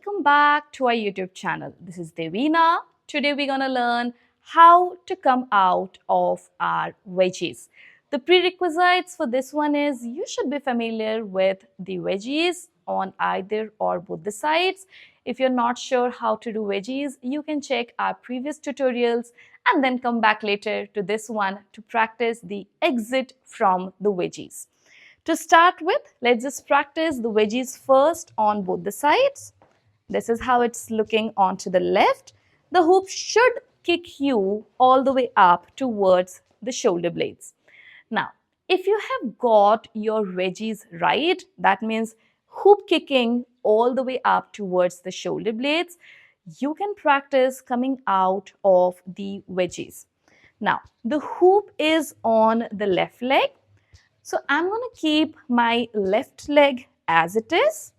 welcome back to our YouTube channel. This is Devina. Today we're gonna learn how to come out of our wedges. The prerequisites for this one is you should be familiar with the wedges on either or both the sides. If you're not sure how to do wedges, you can check our previous tutorials and then come back later to this one to practice the exit from the wedges. To start with, let's just practice the wedges first on both the sides. This is how it's looking onto the left. The hoop should kick you all the way up towards the shoulder blades. Now, if you have got your wedges right, that means hoop kicking all the way up towards the shoulder blades, you can practice coming out of the wedges. Now, the hoop is on the left leg. So I'm going to keep my left leg as it is.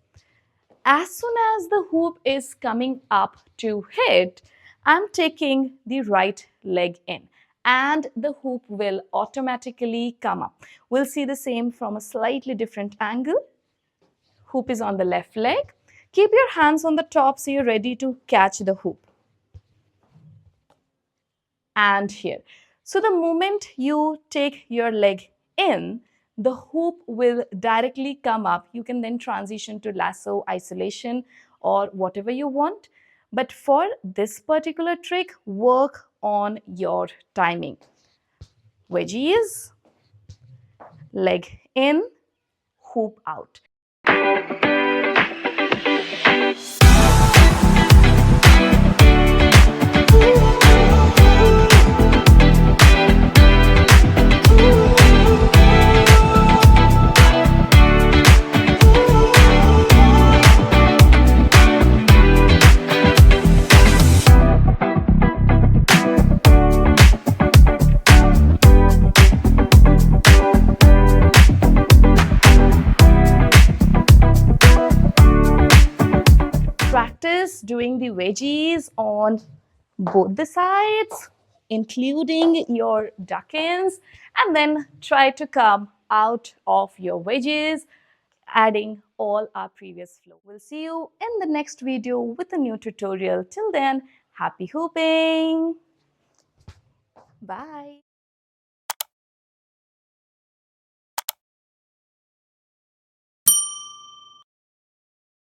As soon as the hoop is coming up to hit, I'm taking the right leg in and the hoop will automatically come up. We'll see the same from a slightly different angle. Hoop is on the left leg. Keep your hands on the top so you're ready to catch the hoop. And here. So the moment you take your leg in, the hoop will directly come up. You can then transition to lasso, isolation, or whatever you want. But for this particular trick, work on your timing. Wedges, leg in, hoop out. Practice doing the wedges on both the sides, including your duck-ins, and then try to come out of your wedges, adding all our previous flow. We'll see you in the next video with a new tutorial. Till then, happy hooping! Bye!